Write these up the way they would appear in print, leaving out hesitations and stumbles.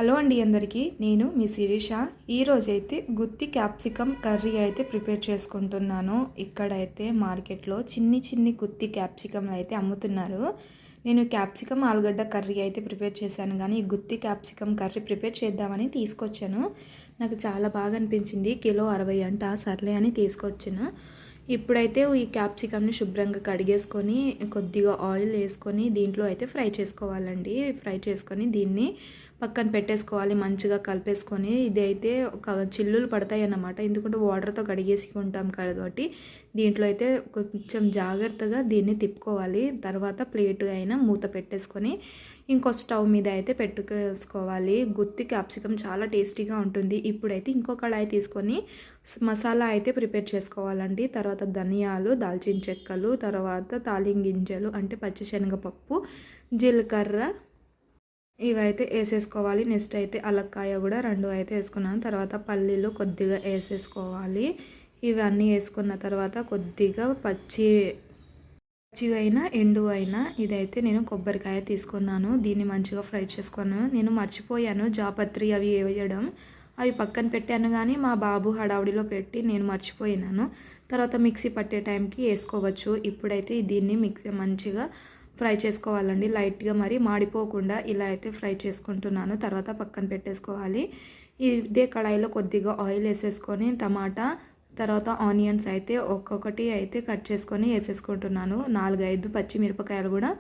Hello అండి అందరికీ, నేను మీ శిరీష. ఈరోజైతే గుత్తి క్యాప్సికమ్ కర్రీ అయితే ప్రిపేర్ చేసుకుంటున్నాను. ఇక్కడైతే మార్కెట్లో చిన్ని గుత్తి క్యాప్సికమ్లు అయితే అమ్ముతున్నారు. నేను క్యాప్సికమ్ ఆలుగడ్డ కర్రీ అయితే ప్రిపేర్ చేశాను, కానీ ఈ గుత్తి క్యాప్సికమ్ కర్రీ ప్రిపేర్ చేద్దామని తీసుకొచ్చాను. నాకు చాలా బాగా అనిపించింది. కిలో 60 అంట, సర్లే అని తీసుకొచ్చాను. ఇప్పుడైతే ఈ క్యాప్సికమ్ని శుభ్రంగా కడిగేసుకొని కొద్దిగా ఆయిల్ వేసుకొని దీంట్లో అయితే ఫ్రై చేసుకోవాలండి. ఫ్రై చేసుకొని దీన్ని పక్కన పెట్టేసుకోవాలి. మంచిగా కలిపేసుకొని ఇదైతే ఒక చిల్లులు పడతాయి అన్నమాట, ఎందుకంటే వాటర్తో కడిగేసుకుంటాం కాబట్టి దీంట్లో అయితే కొంచెం జాగ్రత్తగా దీన్ని తిప్పుకోవాలి. తర్వాత ప్లేట్ అయినా మూత పెట్టేసుకొని ఇంకో స్టవ్ మీద అయితే పెట్టుకోవాలి. గుత్తి క్యాప్సికమ్ చాలా టేస్టీగా ఉంటుంది. ఇప్పుడైతే ఇంకో కడాయి తీసుకొని మసాలా అయితే ప్రిపేర్ చేసుకోవాలండి. తర్వాత ధనియాలు, దాల్చిన చెక్కలు, తర్వాత తాలింపు గింజలు అంటే పచ్చిశనగపప్పు, జీలకర్ర ఇవైతే వేసేసుకోవాలి. నెక్స్ట్ అయితే అలక్కాయ కూడా 2 అయితే వేసుకున్నాను. తర్వాత పల్లీలు కొద్దిగా వేసేసుకోవాలి. ఇవన్నీ వేసుకున్న తర్వాత కొద్దిగా పచ్చివైనా ఎండు అయినా ఇదైతే నేను కొబ్బరికాయ తీసుకున్నాను. దీన్ని మంచిగా ఫ్రై చేసుకున్నాను. నేను మర్చిపోయాను జాపత్రి అవి వేయడం, అవి పక్కన పెట్టాను, కానీ మా బాబు హడావుడిలో పెట్టి నేను మర్చిపోయినాను. తర్వాత మిక్సీ పట్టే టైంకి వేసుకోవచ్చు. ఇప్పుడైతే దీన్ని మంచిగా ఫ్రై చేసుకోవాలండి. లైట్గా మరి మాడిపోకుండా ఇలా అయితే ఫ్రై చేసుకుంటున్నాను. తర్వాత పక్కన పెట్టేసుకోవాలి. ఇదే కడాయిలో కొద్దిగా ఆయిల్ వేసేసుకొని టమాటా, తర్వాత ఆనియన్స్ అయితే ఒక్కొక్కటి అయితే కట్ చేసుకొని వేసేసుకుంటున్నాను. 4-5 పచ్చిమిరపకాయలు కూడా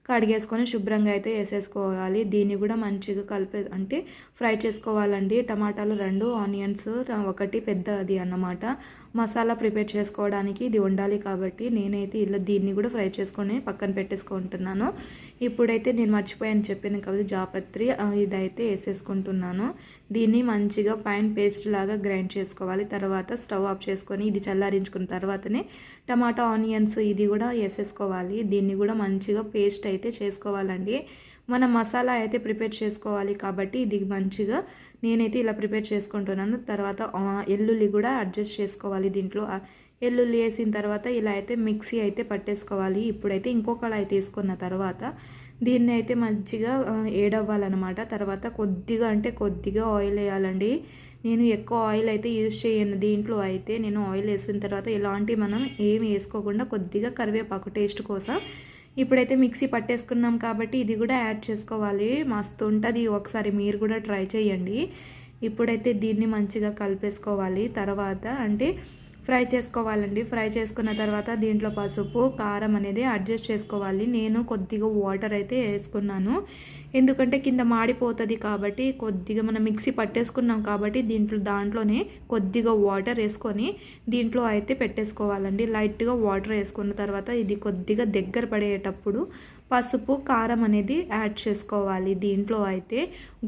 కడిగేసుకొని శుభ్రంగా అయితే వేసేసుకోవాలి. దీన్ని కూడా మంచిగా అంటే ఫ్రై చేసుకోవాలండి. టమాటాలు 2, ఆనియన్స్ 1 పెద్దది అన్నమాట. మసాలా ప్రిపేర్ చేసుకోవడానికి ఇది ఉండాలి కాబట్టి నేనైతే ఇలా దీన్ని కూడా ఫ్రై చేసుకొని పక్కన పెట్టేసుకుంటున్నాను. ఇప్పుడైతే నేను మర్చిపోయాను చెప్పాను కాబట్టి జాపత్రి ఇదైతే వేసేసుకుంటున్నాను. దీన్ని మంచిగా ఫైన్ పేస్ట్ లాగా గ్రైండ్ చేసుకోవాలి. తర్వాత స్టవ్ ఆఫ్ చేసుకొని ఇది చల్లారించుకున్న తర్వాతనే టమాటా, ఆనియన్స్ ఇది కూడా వేసేసుకోవాలి. దీన్ని కూడా మంచిగా పేస్ట్ అయితే చేసుకోవాలండి. మనం మసాలా అయితే ప్రిపేర్ చేసుకోవాలి కాబట్టి ఇది మంచిగా నేనైతే ఇలా ప్రిపేర్ చేసుకుంటున్నాను. తర్వాత ఎల్లుల్లి కూడా అడ్జస్ట్ చేసుకోవాలి. దీంట్లో ఎల్లుల్లి వేసిన తర్వాత ఇలా అయితే మిక్సీ అయితే పట్టేసుకోవాలి. ఇప్పుడైతే ఇంకో కడాయి తీసుకున్న తర్వాత దీన్ని అయితే మంచిగా ఏడవ్వాలన్నమాట. తర్వాత కొద్దిగా ఆయిల్ వేయాలండి. నేను ఎక్కువ ఆయిల్ అయితే యూజ్ చేయను. దీంట్లో అయితే నేను ఆయిల్ వేసిన తర్వాత ఇలాంటి మనం ఏమి వేసుకోకుండా కొద్దిగా కరివేపాకు టేస్ట్ కోసం ఇప్పుడైతే మిక్సీ పట్టేసుకున్నాం కాబట్టి ఇది కూడా యాడ్ చేసుకోవాలి. మస్తు ఉంటుంది, ఒకసారి మీరు కూడా ట్రై చేయండి. ఇప్పుడైతే దీన్ని మంచిగా కలిపేసుకోవాలి. తర్వాత అంటే ఫ్రై చేసుకోవాలండి. ఫ్రై చేసుకున్న తర్వాత దీంట్లో పసుపు, కారం అనేది అడ్జస్ట్ చేసుకోవాలి. నేను కొద్దిగా వాటర్ అయితే వేసుకున్నాను, ఎందుకంటే కింద మాడిపోతుంది కాబట్టి. కొద్దిగా మనం మిక్సీ పట్టేసుకున్నాం కాబట్టి దాంట్లోనే కొద్దిగా వాటర్ వేసుకొని దీంట్లో అయితే పెట్టేసుకోవాలండి. లైట్గా వాటర్ వేసుకున్న తర్వాత ఇది కొద్దిగా దగ్గర పడేటప్పుడు పసుపు, కారం అనేది యాడ్ చేసుకోవాలి. దీంట్లో అయితే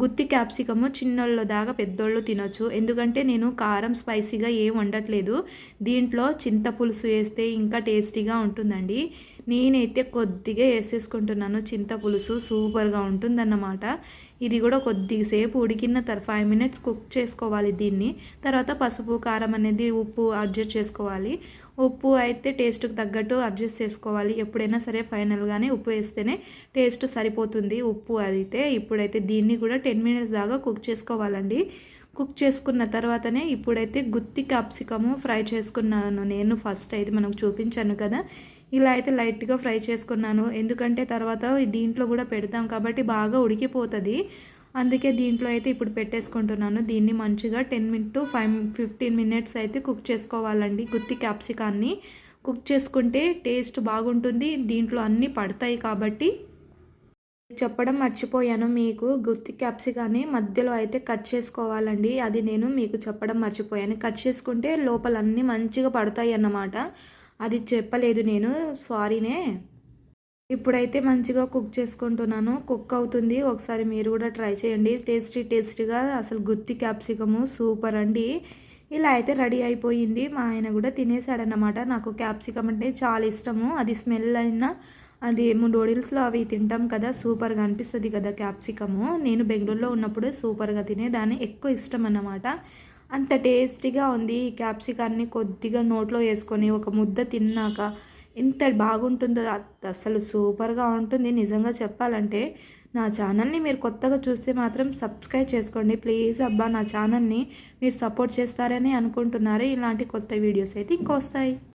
గుత్తి క్యాప్సికము చిన్నోళ్ళ దాకా పెద్దోళ్ళు తినొచ్చు, ఎందుకంటే నేను కారం స్పైసీగా ఏం వండట్లేదు. దీంట్లో చింతపులుసు వేస్తే ఇంకా టేస్టీగా ఉంటుందండి. నేనైతే కొద్దిగా వేసేసుకుంటున్నాను చింతపులుసు, సూపర్గా ఉంటుందన్నమాట. ఇది కూడా కొద్దిసేపు ఉడికిన 5 మినిట్స్ కుక్ చేసుకోవాలి దీన్ని. తర్వాత పసుపు, కారం అనేది ఉప్పు అడ్జస్ట్ చేసుకోవాలి. ఉప్పు అయితే టేస్ట్కి తగ్గట్టు అడ్జస్ట్ చేసుకోవాలి. ఎప్పుడైనా సరే ఫైనల్గానే ఉప్పు వేస్తేనే టేస్ట్ సరిపోతుంది ఉప్పు అయితే. ఇప్పుడైతే దీన్ని కూడా 10 మినిట్స్ దాకా కుక్ చేసుకోవాలండి. కుక్ చేసుకున్న తర్వాతనే ఇప్పుడైతే గుత్తి క్యాప్సికము ఫ్రై చేసుకున్నాను. నేను ఫస్ట్ అయితే మనకు చూపించాను కదా, ఇలా అయితే లైట్గా ఫ్రై చేసుకున్నాను. ఎందుకంటే తర్వాత దీంట్లో కూడా పెడతాం కాబట్టి బాగా ఉడికిపోతుంది, అందుకే దీంట్లో అయితే ఇప్పుడు పెట్టేసుకుంటున్నాను. దీన్ని మంచిగా 10 to 15 మినిట్స్ అయితే కుక్ చేసుకోవాలండి. గుత్తి క్యాప్సికాన్ని కుక్ చేసుకుంటే టేస్ట్ బాగుంటుంది, దీంట్లో అన్నీ పడతాయి కాబట్టి. చెప్పడం మర్చిపోయాను మీకు, గుత్తి క్యాప్సికాన్ని మధ్యలో అయితే కట్ చేసుకోవాలండి. అది నేను మీకు చెప్పడం మర్చిపోయాను. కట్ చేసుకుంటే లోపల అన్నీ మంచిగా పడతాయి అన్నమాట. అది చెప్పలేదు నేను, సారీనే. ఇప్పుడైతే మంచిగా కుక్ చేసుకుంటున్నాను. కుక్ అవుతుంది, ఒకసారి మీరు కూడా ట్రై చేయండి. టేస్టీగా అసలు గుత్తి క్యాప్సికము సూపర్ అండి. ఇలా అయితే రెడీ అయిపోయింది. మా ఆయన కూడా తినేసాడన్నమాట. నాకు క్యాప్సికమ్ అంటే చాలా ఇష్టము. అది స్మెల్ అయినా అది నూడిల్స్లో అవి తింటాం కదా, సూపర్గా అనిపిస్తుంది కదా క్యాప్సికము. నేను బెంగళూరులో ఉన్నప్పుడు సూపర్గా తినేదాన్ని, ఎక్కువ ఇష్టం అన్నమాట. అంత టేస్టీగా ఉంది. ఈ క్యాప్సికాన్ని కొద్దిగా నోట్లో వేసుకొని ఒక ముద్ద తిన్నాక ఎంత బాగుంటుందో, అసలు సూపర్గా ఉంటుంది నిజంగా చెప్పాలంటే. నా ఛానల్ని మీరు కొత్తగా చూస్తే మాత్రం సబ్స్క్రైబ్ చేసుకోండి ప్లీజ్ అబ్బా. నా ఛానల్ని మీరు సపోర్ట్ చేస్తారని అనుకుంటున్నారు. ఇలాంటి కొత్త వీడియోస్ అయితే ఇంకొస్తాయి.